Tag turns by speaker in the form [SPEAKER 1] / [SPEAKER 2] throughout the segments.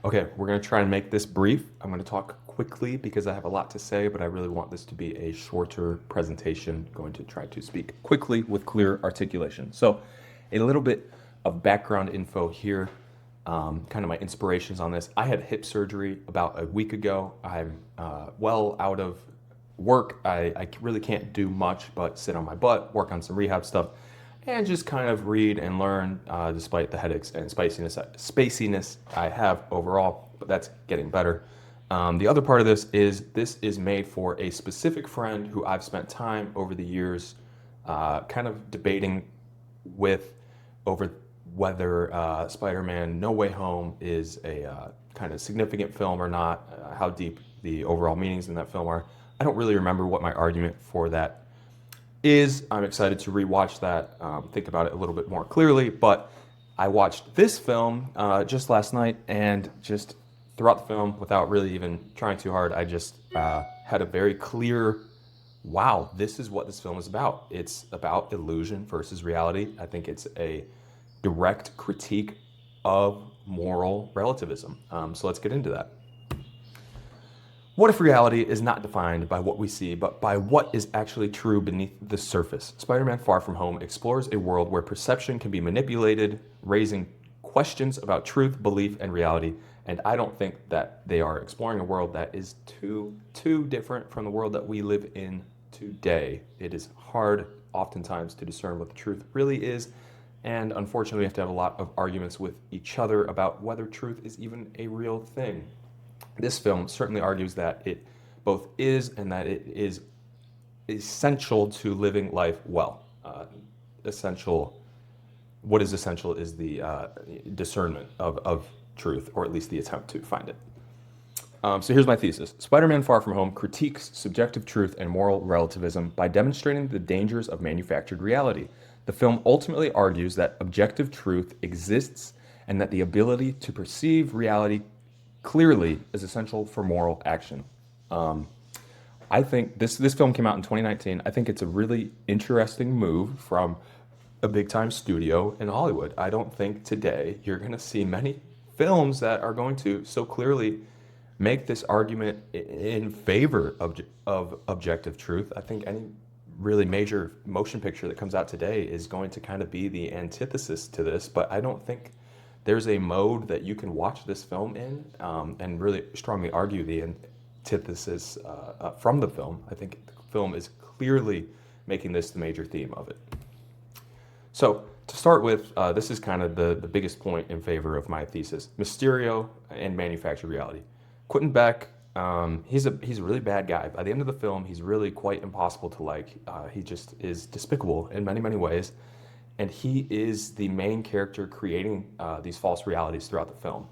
[SPEAKER 1] Okay, we're going to try and make this brief. I'm going to talk quickly because I have a lot to say, but I really want this to be a shorter presentation. I'm going to try to speak quickly with clear articulation. So, a little bit of background info here, kind of my inspirations on this. I had hip surgery about a week ago. I'm well out of work. I really can't do much but sit on my butt, work on some rehab stuff, and just kind of read and learn despite the headaches and spaciness I have overall, but that's getting better. The other part of this is made for a specific friend who I've spent time over the years kind of debating with over whether Spider-Man No Way Home is a kind of significant film or not, how deep the overall meanings in that film are. I don't really remember what my argument for that is. I'm excited to rewatch that, think about it a little bit more clearly, but I watched this film just last night, and just throughout the film, without really even trying too hard, I just had a very clear, wow, this is what this film is about. It's about illusion versus reality. I think it's a direct critique of moral relativism. So let's get into that. What if reality is not defined by what we see, but by what is actually true beneath the surface? Spider-Man Far From Home explores a world where perception can be manipulated, raising questions about truth, belief, and reality. And I don't think that they are exploring a world that is too different from the world that we live in today. It is hard, oftentimes, to discern what the truth really is. And unfortunately, we have to have a lot of arguments with each other about whether truth is even a real thing. This film certainly argues that it both is and that it is essential to living life well. What is essential is the discernment of truth, or at least the attempt to find it. So here's my thesis. Spider-Man Far From Home critiques subjective truth and moral relativism by demonstrating the dangers of manufactured reality. The film ultimately argues that objective truth exists and that the ability to perceive reality clearly is essential for moral action. I think this film came out in 2019. I think it's a really interesting move from a big-time studio in Hollywood. I don't think today you're going to see many films that are going to so clearly make this argument in favor of objective truth. I think any really major motion picture that comes out today is going to kind of be the antithesis to this, but I don't think there's a mode that you can watch this film in and really strongly argue the antithesis from the film. I think the film is clearly making this the major theme of it. So to start with, this is kind of the biggest point in favor of my thesis: Mysterio and manufactured reality. Quentin Beck, he's a really bad guy. By the end of the film, he's really quite impossible to like. He just is despicable in many, many ways. And he is the main character creating these false realities throughout the film.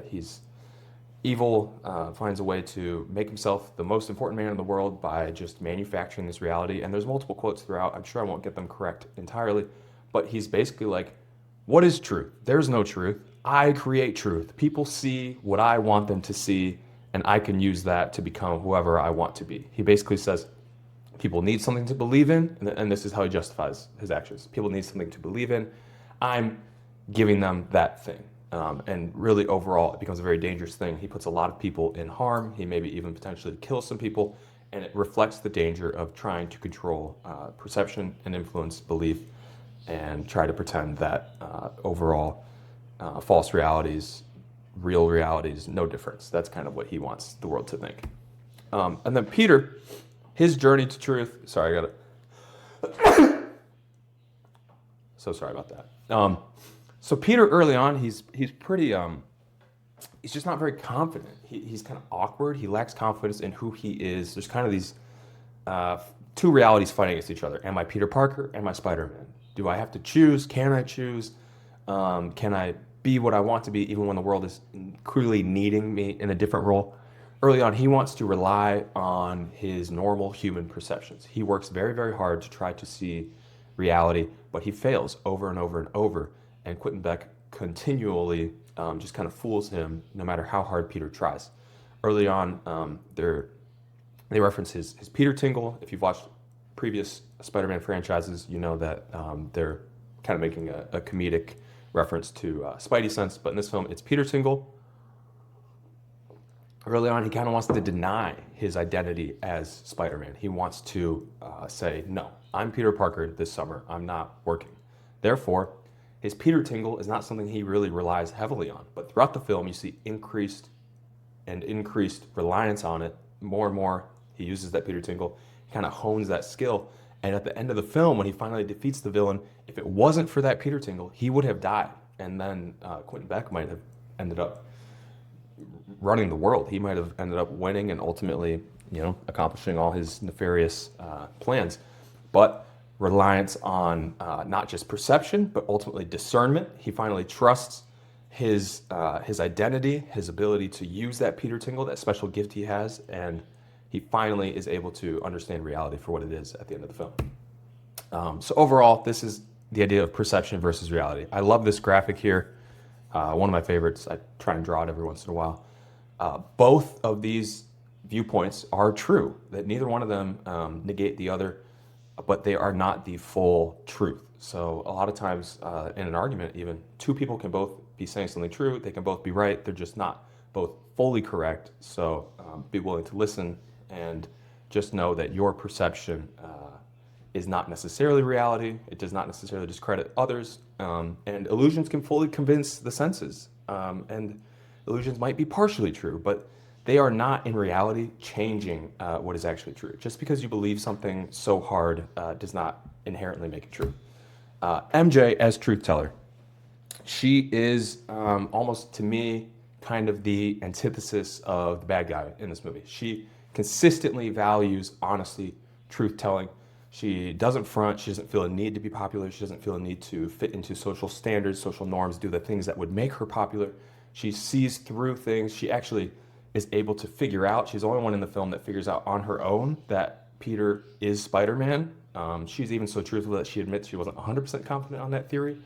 [SPEAKER 1] He's evil, finds a way to make himself the most important man in the world by just manufacturing this reality. And there's multiple quotes throughout. I'm sure I won't get them correct entirely, but he's basically like, what is truth? There's no truth. I create truth. People see what I want them to see, and I can use that to become whoever I want to be. He basically says, people need something to believe in, and this is how he justifies his actions. People need something to believe in. I'm giving them that thing. And really, overall, it becomes a very dangerous thing. He puts a lot of people in harm. He maybe even potentially kills some people, and it reflects the danger of trying to control perception and influence belief and try to pretend that overall false realities, real realities, no difference. That's kind of what he wants the world to think. And then Peter, his journey to truth. Sorry, I got it. So sorry about that. So Peter, early on, he's pretty. He's just not very confident. He's kind of awkward. He lacks confidence in who he is. There's kind of these two realities fighting against each other. Am I Peter Parker? Am I Spider-Man? Do I have to choose? Can I choose? Can I be what I want to be, even when the world is clearly needing me in a different role? Early on, he wants to rely on his normal human perceptions. He works very, very hard to try to see reality, but he fails over and over and over. And Quentin Beck continually just kind of fools him, no matter how hard Peter tries. Early on, they reference his Peter tingle. If you've watched previous Spider-Man franchises, you know that they're kind of making a comedic reference to Spidey sense. But in this film, it's Peter tingle. early on, he kind of wants to deny his identity as Spider-Man. He wants to say, no, I'm Peter Parker this summer. I'm not working. Therefore, his Peter tingle is not something he really relies heavily on. But throughout the film, you see increased reliance on it. More and more, he uses that Peter tingle. He kind of hones that skill. And at the end of the film, when he finally defeats the villain, if it wasn't for that Peter tingle, he would have died. And then Quentin Beck might have ended up running the world. He might have ended up winning and ultimately, accomplishing all his nefarious plans. But reliance on not just perception, but ultimately discernment. He finally trusts his identity, his ability to use that Peter tingle, that special gift he has, and he finally is able to understand reality for what it is at the end of the film. So overall, this is the idea of perception versus reality. I love this graphic here. One of my favorites. I try and draw it every once in a while. Both of these viewpoints are true, that neither one of them negate the other, but they are not the full truth. So a lot of times in an argument, even two people can both be saying something true, they can both be right, they're just not both fully correct. So be willing to listen and just know that your perception is not necessarily reality. It does not necessarily discredit others. And illusions can fully convince the senses. And illusions might be partially true, but they are not in reality changing what is actually true. Just because you believe something so hard does not inherently make it true. MJ as truth teller. She is almost, to me, kind of the antithesis of the bad guy in this movie. She consistently values honesty, truth telling. She doesn't front. She doesn't feel a need to be popular. She doesn't feel a need to fit into social standards, social norms, do the things that would make her popular. She sees through things. She actually is able to figure out. She's the only one in the film that figures out on her own that Peter is Spider-Man. She's even so truthful that she admits she wasn't 100% confident on that theory.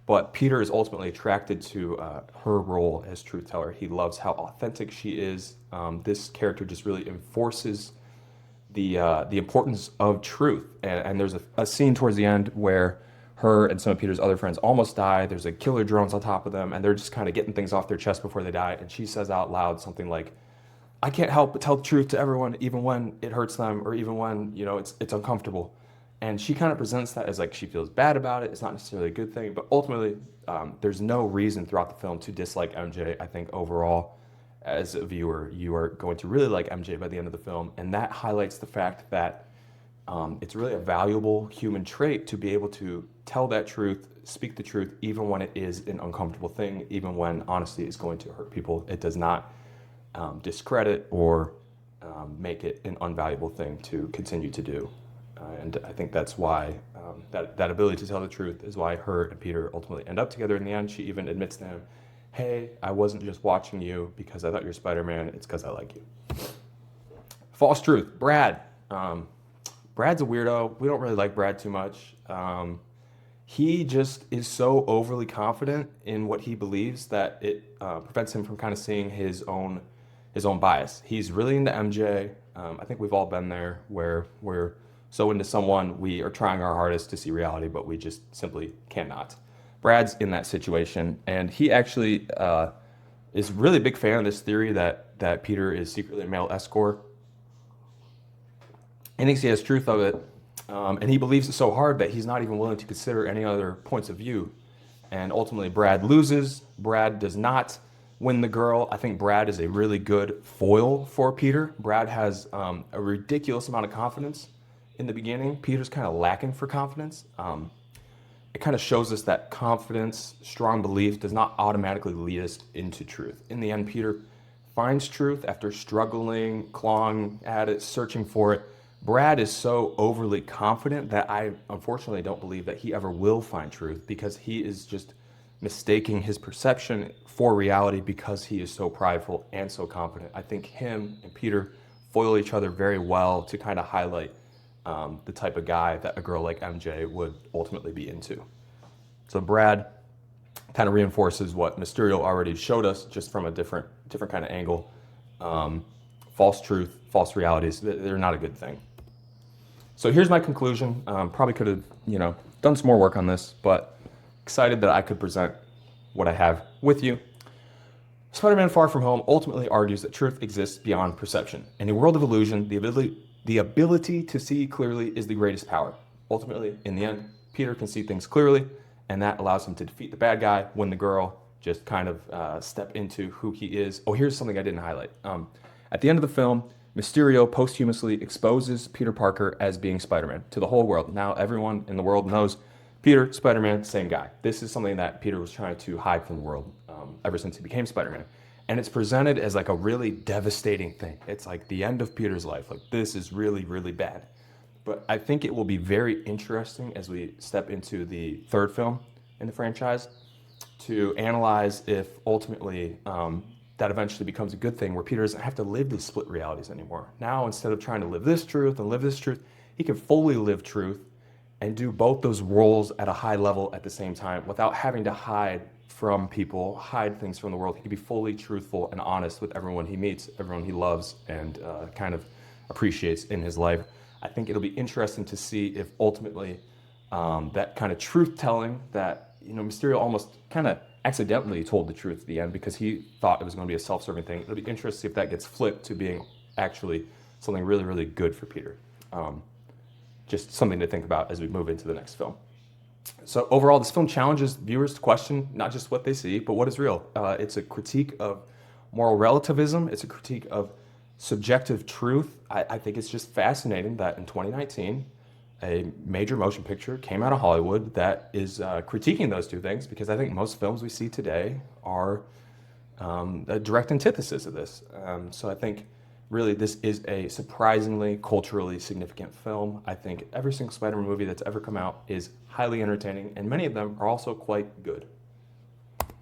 [SPEAKER 1] But Peter is ultimately attracted to her role as truth teller. He loves how authentic she is. This character just really enforces the importance of truth. And there's a scene towards the end where her and some of Peter's other friends almost die. There's a killer drones on top of them, and they're just kind of getting things off their chest before they die. And she says out loud something like, "I can't help but tell the truth to everyone, even when it hurts them, or even when it's uncomfortable." And she kind of presents that as like she feels bad about it. It's not necessarily a good thing, but ultimately, there's no reason throughout the film to dislike MJ. I think overall, as a viewer, you are going to really like MJ by the end of the film, and that highlights the fact that it's really a valuable human trait to be able to tell that truth, speak the truth, even when it is an uncomfortable thing, even when honesty is going to hurt people. It does not discredit or make it an unvaluable thing to continue to do. And I think that's why that ability to tell the truth is why her and Peter ultimately end up together in the end. She even admits to him, "Hey, I wasn't just watching you because I thought you're Spider-Man. It's because I like you." False truth. Brad. Brad's a weirdo. We don't really like Brad too much. He just is so overly confident in what he believes that it prevents him from kind of seeing his own bias. He's really into MJ. I think we've all been there where we're so into someone, we are trying our hardest to see reality, but we just simply cannot. Brad's in that situation, and he actually is really a big fan of this theory that Peter is secretly a male escort. He thinks he has truth of it, and he believes it so hard that he's not even willing to consider any other points of view. And ultimately, Brad loses. Brad does not win the girl. I think Brad is a really good foil for Peter. Brad has a ridiculous amount of confidence in the beginning. Peter's kind of lacking for confidence. It kind of shows us that confidence, strong belief, does not automatically lead us into truth. In the end, Peter finds truth after struggling, clawing at it, searching for it. Brad is so overly confident that I unfortunately don't believe that he ever will find truth, because he is just mistaking his perception for reality because he is so prideful and so confident. I think him and Peter foil each other very well to kind of highlight the type of guy that a girl like MJ would ultimately be into. So Brad kind of reinforces what Mysterio already showed us, just from a different kind of angle. False truth, false realities, they're not a good thing. So here's my conclusion. Probably could have, done some more work on this, but excited that I could present what I have with you. Spider-Man Far From Home ultimately argues that truth exists beyond perception. In a world of illusion, the ability to see clearly is the greatest power. Ultimately, in the end, Peter can see things clearly, and that allows him to defeat the bad guy, win the girl, just kind of step into who he is. Oh, here's something I didn't highlight. At the end of the film, Mysterio posthumously exposes Peter Parker as being Spider-Man to the whole world. Now everyone in the world knows Peter, Spider-Man, same guy. This is something that Peter was trying to hide from the world ever since he became Spider-Man. And it's presented as like a really devastating thing. It's like the end of Peter's life. Like, this is really, really bad. But I think it will be very interesting as we step into the third film in the franchise to analyze if ultimately that eventually becomes a good thing where Peter doesn't have to live these split realities anymore. Now, instead of trying to live this truth and live this truth, he can fully live truth and do both those roles at a high level at the same time without having to hide from people, hide things from the world. He can be fully truthful and honest with everyone he meets, everyone he loves and kind of appreciates in his life. I think it'll be interesting to see if ultimately that kind of truth-telling that, Mysterio almost kind of accidentally told the truth at the end because he thought it was going to be a self-serving thing. It'll be interesting to see if that gets flipped to being actually something really, really good for Peter. Just something to think about as we move into the next film. So overall, this film challenges viewers to question not just what they see, but what is real. It's a critique of moral relativism. It's a critique of subjective truth. I think it's just fascinating that in 2019, a major motion picture came out of Hollywood that is critiquing those two things, because I think most films we see today are a direct antithesis of this. So I think really this is a surprisingly culturally significant film. I think every single Spider-Man movie that's ever come out is highly entertaining, and many of them are also quite good.